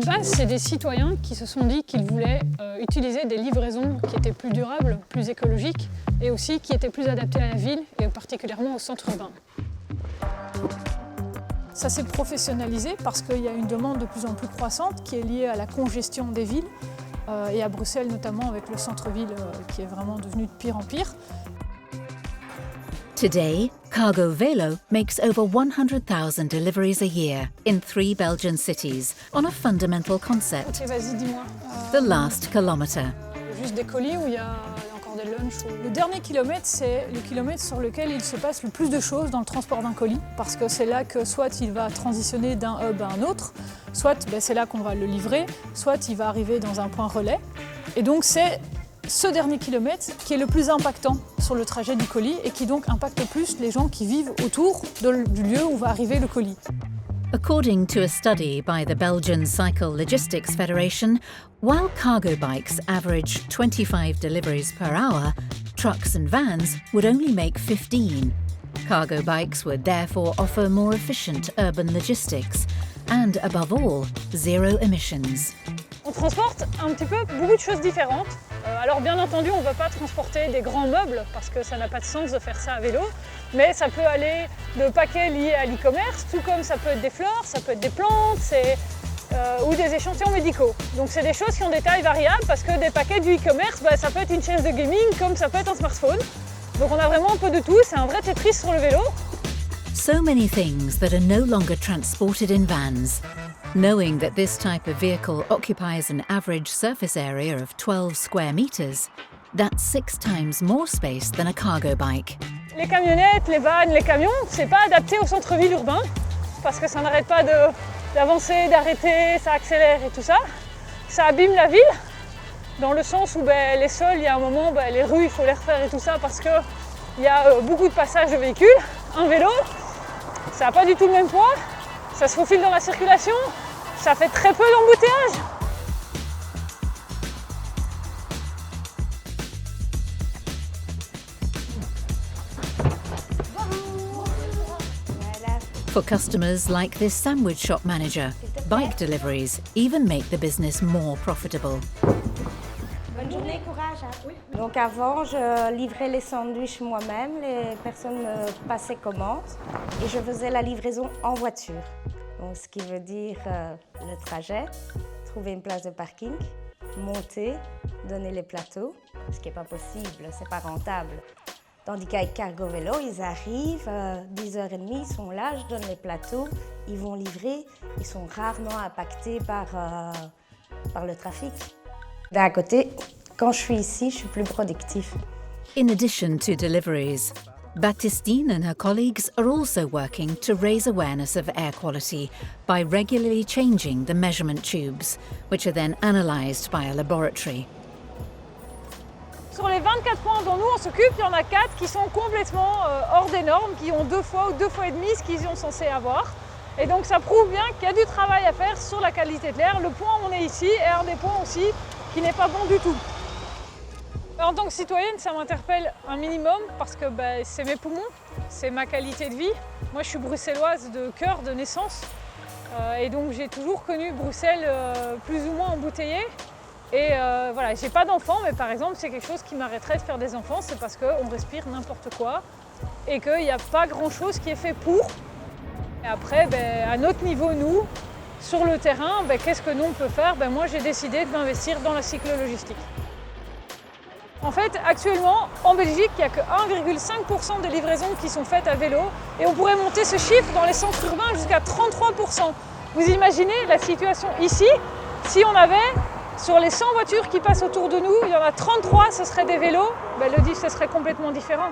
cette base, c'est des citoyens qui se sont dit qu'ils voulaient utiliser des livraisons qui étaient plus durables, plus écologiques et aussi qui étaient plus adaptées à la ville et particulièrement au centre urbain. Ça s'est professionnalisé parce qu'il y a une demande de plus en plus croissante qui est liée à la congestion des villes et à Bruxelles notamment avec le centre-ville qui est vraiment devenu de pire en pire. Today, Cargo Velo makes over 100,000 deliveries a year in 3 Belgian cities on a fundamental concept, Ok, vas-y, dis-moi. the last kilometre. Juste des colis où il y a encore des lunchs. Le dernier kilomètre, c'est le kilomètre sur lequel il se passe le plus de choses dans le transport d'un colis, parce que c'est là que soit il va transitionner d'un hub à un autre, soit c'est là qu'on va le livrer, soit il va arriver dans un point relais. Et donc c'est ce dernier kilomètre qui est le plus impactant sur le trajet du colis et qui donc impacte plus les gens qui vivent autour du lieu où va arriver le colis. According to a study by the Belgian Cycle Logistics Federation, while cargo bikes average 25 deliveries per hour, trucks and vans would only make 15. Cargo bikes would therefore offer more efficient urban logistics and, above all, zero emissions. On transporte un petit peu beaucoup de choses différentes. Alors bien entendu, on ne va pas transporter des grands meubles parce que ça n'a pas de sens de faire ça à vélo, mais ça peut aller de paquets liés à l'e-commerce, tout comme ça peut être des fleurs, ça peut être des plantes ou des échantillons médicaux. Donc c'est des choses qui ont des tailles variables parce que des paquets du e-commerce, ça peut être une chaise de gaming comme ça peut être un smartphone. Donc on a vraiment un peu de tout, c'est un vrai Tetris sur le vélo. So many things that are no longer transported in vans. Knowing that this type of vehicle occupies an average surface area of 12 square meters, that's 6 times more space than a cargo bike. Les camionnettes, les vannes, les camions, c'est pas adapté au centre-ville urbain parce que ça n'arrête pas d'avancer, d'arrêter, ça accélère et tout ça. Ça abîme la ville dans le sens où les sols, il y a un moment, les rues, il faut les refaire et tout ça parce qu'il y a beaucoup de passages de véhicules. Un vélo, ça n'a pas du tout le même poids, ça se faufile dans la circulation, ça fait très peu d'embouteillage. For customers like this sandwich shop manager, bike deliveries even make the business more profitable. Bonne journée, courage. Oui. Donc avant, je livrais les sandwichs moi-même, les personnes me passaient commande et je faisais la livraison en voiture. Donc, ce qui veut dire le trajet, trouver une place de parking, monter, donner les plateaux, ce qui n'est pas possible, c'est pas rentable. Tandis qu'avec Cargo Velo, ils arrivent, 10h30, ils sont là, je donne les plateaux, ils vont livrer, ils sont rarement impactés par le trafic. D'un côté, quand je suis ici, je suis plus productif. In addition to deliveries, Baptistine and her colleagues are also working to raise awareness of air quality by regularly changing the measurement tubes, which are then analysed by a laboratory. Sur les 24 points dont nous on s'occupe, il y en a 4 qui sont complètement hors des normes, qui ont 2 fois ou 2 fois et demi ce qu'ils sont censés avoir. Et donc ça prouve bien qu'il y a du travail à faire sur la qualité de l'air. Le point où on est ici est un des points aussi qui n'est pas bon du tout. En tant que citoyenne, ça m'interpelle un minimum parce que c'est mes poumons, c'est ma qualité de vie. Moi je suis bruxelloise de cœur, de naissance. Et donc j'ai toujours connu Bruxelles plus ou moins embouteillée. Et voilà, j'ai pas d'enfants, mais par exemple, c'est quelque chose qui m'arrêterait de faire des enfants, c'est parce qu'on respire n'importe quoi et qu'il n'y a pas grand-chose qui est fait pour. Et après, à notre niveau, nous, sur le terrain, qu'est-ce que nous on peut faire? Moi, j'ai décidé de m'investir dans la cyclo-logistique. En fait, actuellement, en Belgique, il n'y a que 1,5% des livraisons qui sont faites à vélo et on pourrait monter ce chiffre dans les centres urbains jusqu'à 33%. Vous imaginez la situation ici, si on avait sur les 100 voitures qui passent autour de nous, il y en a 33, ce seraient des vélos, le 10, ce serait complètement différent.